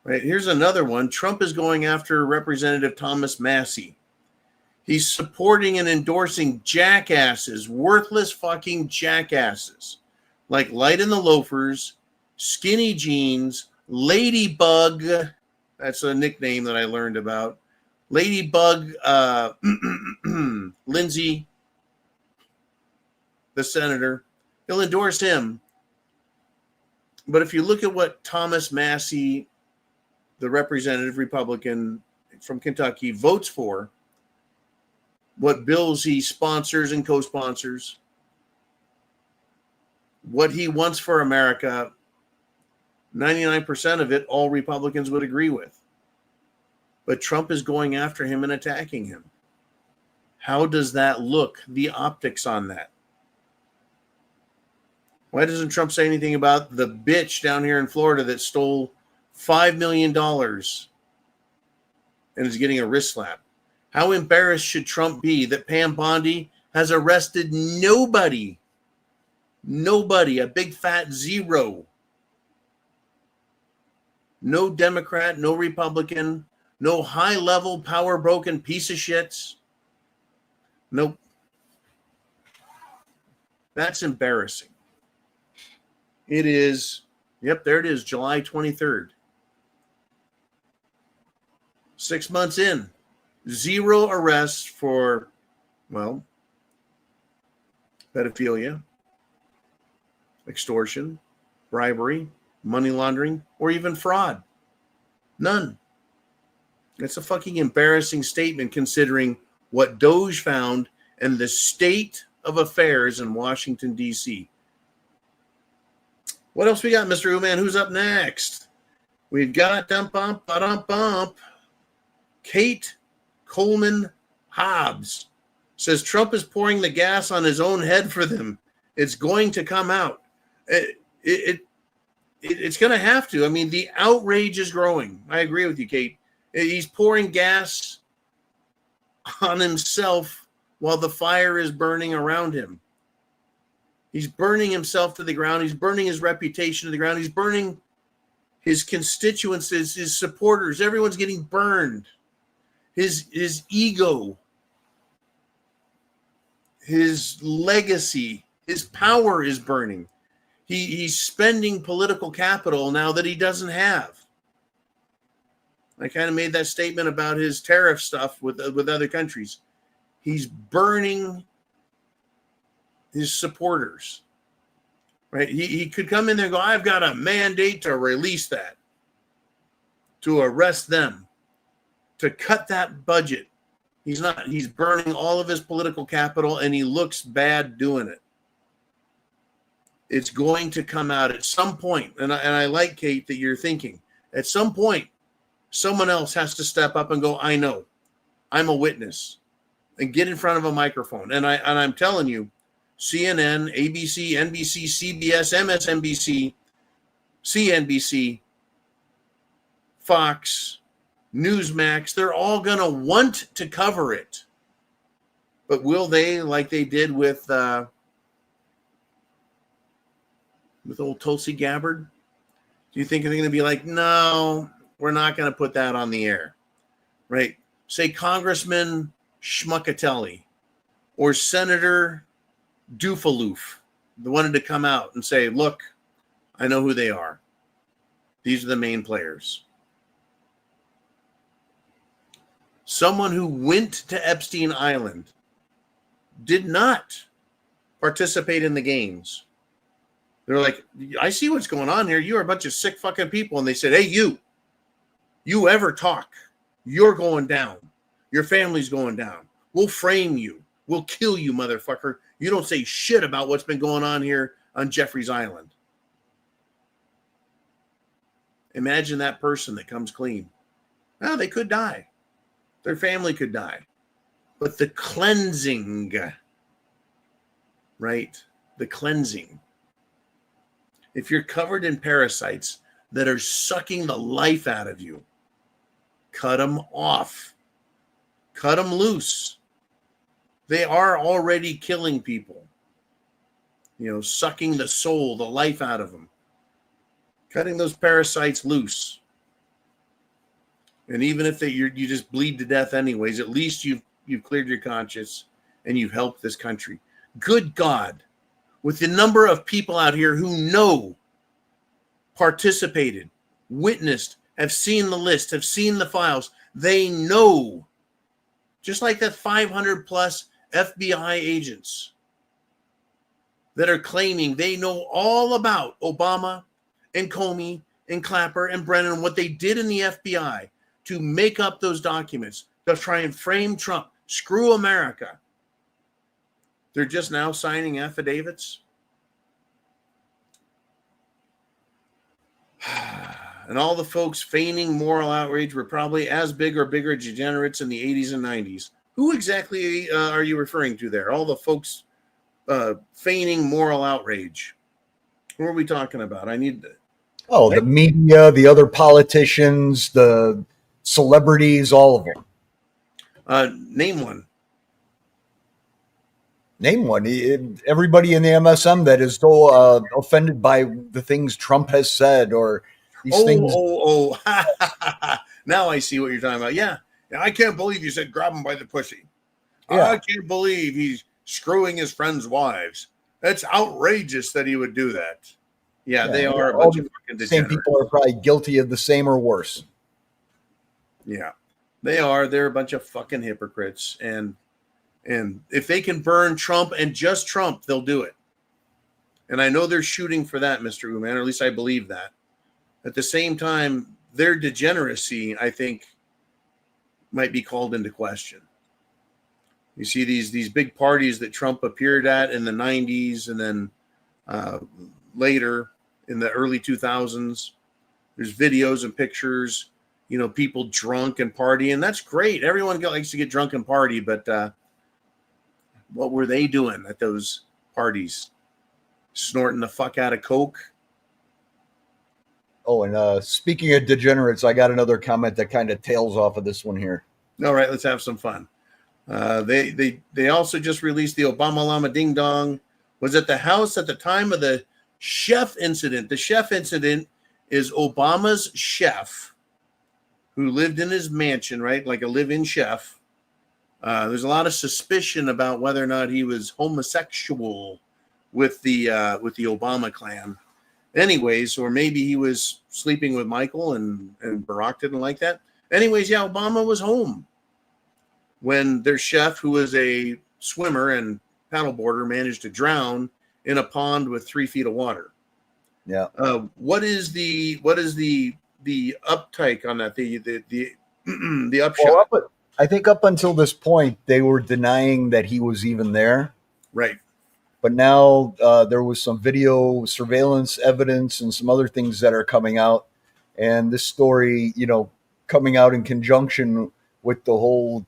Right, here's another one. Trump is going after Representative Thomas Massie. He's supporting and endorsing jackasses, worthless fucking jackasses, like Light in the Loafers, Skinny Jeans, Ladybug. That's a nickname that I learned about. Ladybug, Lindsay, the senator. He'll endorse him. But if you look at what Thomas Massie, the representative Republican from Kentucky, votes for, what bills he sponsors and co-sponsors, what he wants for America, 99% of it, all Republicans would agree with. But Trump is going after him and attacking him. How does that look? The optics on that. Why doesn't Trump say anything about the bitch down here in Florida that stole $5 million and is getting a wrist slap. How embarrassed should Trump be that Pam Bondi has arrested nobody? Nobody, a big fat zero. No Democrat, no Republican, no high-level, power-broken piece of shits. Nope. That's embarrassing. It is, yep, there it is, July 23rd. 6 months in, zero arrests for, well, pedophilia, extortion, bribery, money laundering, or even fraud. None. It's a fucking embarrassing statement considering what Doge found and the state of affairs in Washington, D.C. What else we got, Mr. Uman? Who's up next? We've got Kate Coleman Hobbs says Trump is pouring the gas on his own head for them. It's going to come out. It's going to have to. I mean, the outrage is growing. I agree with you, Kate. He's pouring gas on himself while the fire is burning around him. He's burning himself to the ground. He's burning his reputation to the ground. He's burning his constituents, his supporters. Everyone's getting burned. His ego, his legacy, his power is burning. He's spending political capital now that he doesn't have. I kind of made that statement about his tariff stuff with other countries. He's burning his supporters, right? He could come in there and go, I've got a mandate to release that, to arrest them, to cut that budget. He's not. He's burning all of his political capital, and he looks bad doing it. It's going to come out at some point, and I like, Kate, that you're thinking. At some point, someone else has to step up and go, I know. I'm a witness. And get in front of a microphone. And I'm telling you, CNN, ABC, NBC, CBS, MSNBC, CNBC, Fox, Newsmax, they're all going to want to cover it. But will they, like they did with old Tulsi Gabbard? Do you think they're going to be like, no, we're not going to put that on the air, right? Say Congressman Schmuckatelli or Senator Doofaloof wanted to come out and say, look, I know who they are. These are the main players. Someone who went to Epstein Island did not participate in the games. They're like, I see what's going on here. You are a bunch of sick fucking people. And they said, hey, you ever talk, you're going down. Your family's going down. We'll frame you. We'll kill you, motherfucker. You don't say shit about what's been going on here on Jeffrey's Island. Imagine that person that comes clean. Well, they could die. Their family could die. But the cleansing, right? The cleansing. If you're covered in parasites that are sucking the life out of you, cut them off. Cut them loose. They are already killing people. You know, sucking the soul, the life out of them. Cutting those parasites loose. And even if you just bleed to death anyways, at least you've cleared your conscience and you've helped this country. Good God. With the number of people out here who know, participated, witnessed, have seen the list, have seen the files, they know. Just like that 500 plus FBI agents that are claiming they know all about Obama and Comey and Clapper and Brennan and what they did in the FBI to make up those documents to try and frame Trump. Screw America. They're just now signing affidavits. And all the folks feigning moral outrage were probably as big or bigger degenerates in the 80s and 90s. Who exactly are you referring to there? All the folks feigning moral outrage. Who are we talking about? I need to... Oh, the media, the other politicians, the celebrities, all of them. Name one. Name one. Everybody in the MSM that is so offended by the things Trump has said or these things. Oh. Now I see what you're talking about. Yeah. I can't believe you said grab him by the pussy. Yeah. I can't believe he's screwing his friends' wives. It's outrageous that he would do that. Yeah, they are a bunch of fucking degenerates. Same people are probably guilty of the same or worse. Yeah, they are. They're a bunch of fucking hypocrites. And if they can burn Trump and just Trump, they'll do it. And I know they're shooting for that, Mr. Uman, or at least I believe that. At the same time, their degeneracy, I think, might be called into question. You see these big parties that Trump appeared at in the 90s and then later in the early 2000s. There's videos and pictures, people drunk and partying. That's great. Everyone likes to get drunk and party, but what were they doing at those parties? Snorting the fuck out of coke? Oh, and speaking of degenerates, I got another comment that kind of tails off of this one here. All right, let's have some fun. They also just released the Obama Llama Ding Dong. Was at the house at the time of the chef incident. The chef incident is Obama's chef who lived in his mansion, right? Like a live-in chef. There's a lot of suspicion about whether or not he was homosexual with the Obama clan. Anyways, or maybe he was sleeping with Michael and Barack didn't like that. Anyways, yeah, Obama was home when their chef, who was a swimmer and paddleboarder, managed to drown in a pond with 3 feet of water. Yeah. What is the uptake on that? The upshot. Well, I think up until this point they were denying that he was even there. Right. But now there was some video surveillance evidence and some other things that are coming out, and this story, coming out in conjunction with the whole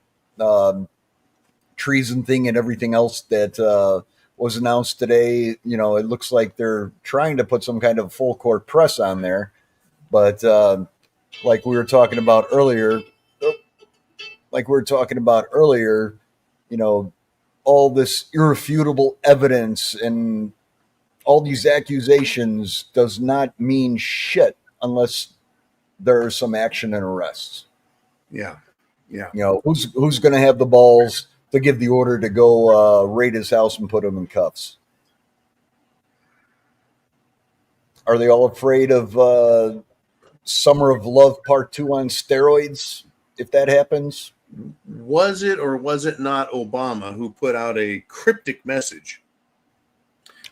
treason thing and everything else that was announced today. It looks like they're trying to put some kind of full court press on there, but like we were talking about earlier, all this irrefutable evidence and all these accusations does not mean shit unless there's some action and arrests. Yeah. Who's going to have the balls to give the order to go raid his house and put him in cuffs? Are they all afraid of Summer of Love Part 2 on steroids if that happens? Was it or was it not Obama who put out a cryptic message?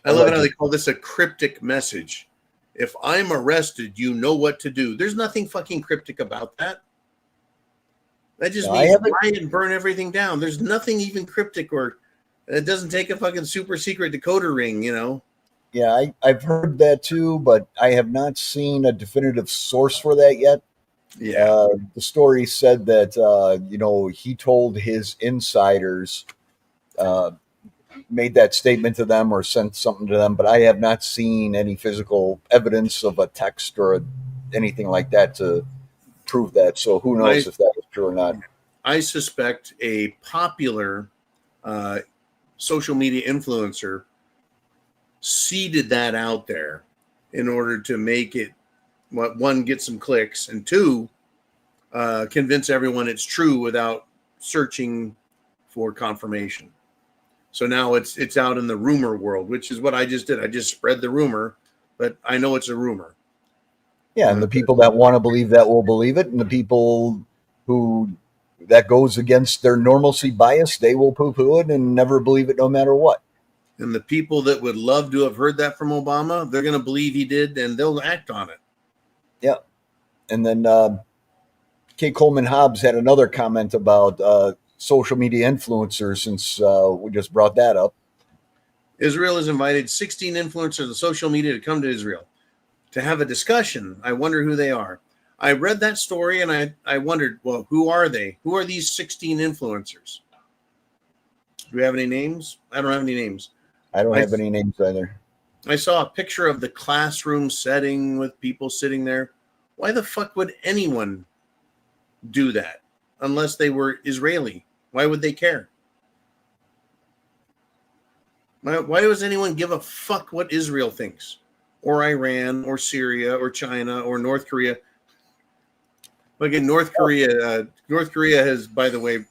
I love how they call this a cryptic message. If I'm arrested, you know what to do. There's nothing fucking cryptic about that. That just means riot and burn everything down. There's nothing even cryptic, or it doesn't take a fucking super secret decoder ring, Yeah, I've heard that too, but I have not seen a definitive source for that yet. Yeah. The story said that, he told his insiders, made that statement to them or sent something to them, but I have not seen any physical evidence of a text or anything like that to prove that. So who knows if that is true or not. I suspect a popular social media influencer seeded that out there in order to make it, one, get some clicks, and two, convince everyone it's true without searching for confirmation. So now it's out in the rumor world, which is what I just did. I just spread the rumor, but I know it's a rumor. Yeah, and the people that want to believe that will believe it, and the people who that goes against their normalcy bias, they will poo-poo it and never believe it no matter what. And the people that would love to have heard that from Obama, they're going to believe he did, and they'll act on it. Yeah. And then Kay Coleman Hobbs had another comment about social media influencers, since we just brought that up. Israel has invited 16 influencers of social media to come to Israel to have a discussion. I wonder who they are. I read that story and I wondered, well, who are they? Who are these 16 influencers? Do we have any names? I don't have any names. I don't have any names either. I saw a picture of the classroom setting with people sitting there. Why the fuck would anyone do that unless they were Israeli. Why would they care? Why does anyone give a fuck what Israel thinks? Or Iran, or Syria, or China, or North Korea? Again, North Korea has, by the way,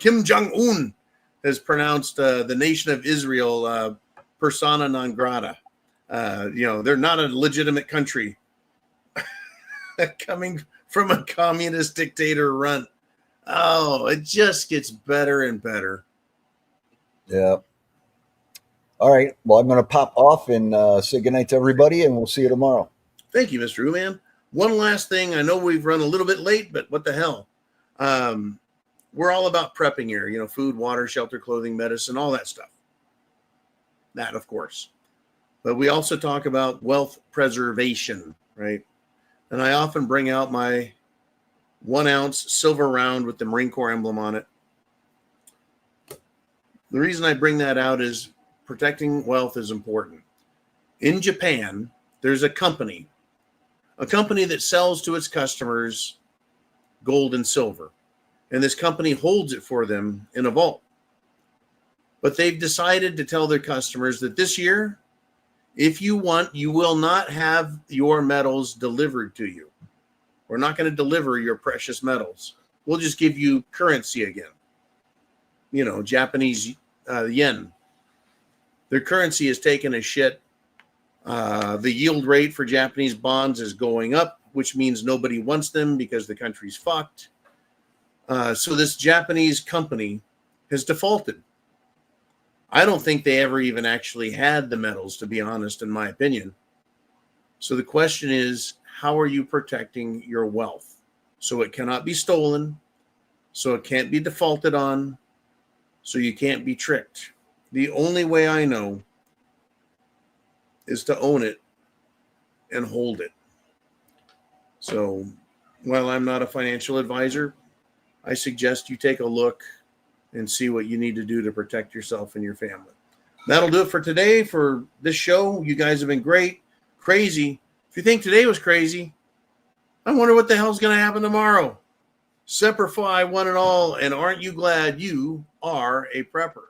Kim Jong-un has pronounced the nation of Israel persona non grata. They're not a legitimate country coming from a communist dictator run. Oh, it just gets better and better. Yeah. All right. Well, I'm going to pop off and say goodnight to everybody, and we'll see you tomorrow. Thank you, Mr. Uman. One last thing. I know we've run a little bit late, but what the hell? We're all about prepping here. Food, water, shelter, clothing, medicine, all that stuff. That, of course. But we also talk about wealth preservation, right? And I often bring out my 1 ounce silver round with the Marine Corps emblem on it. The reason I bring that out is protecting wealth is important. In Japan, there's a company that sells to its customers gold and silver. And this company holds it for them in a vault. But they've decided to tell their customers that this year, if you want, you will not have your metals delivered to you. We're not going to deliver your precious metals. We'll just give you currency again. Japanese yen. Their currency has taken a shit. The yield rate for Japanese bonds is going up, which means nobody wants them because the country's fucked. So this Japanese company has defaulted. I don't think they ever even actually had the metals, to be honest, in my opinion. So the question is, how are you protecting your wealth? So it cannot be stolen, so it can't be defaulted on, so you can't be tricked. The only way I know is to own it and hold it. So while I'm not a financial advisor, I suggest you take a look and see what you need to do to protect yourself and your family. That'll do it for today, for this show. You guys have been great. Crazy. If you think today was crazy, I wonder what the hell's going to happen tomorrow. Semper Fi, one and all, and aren't you glad you are a prepper?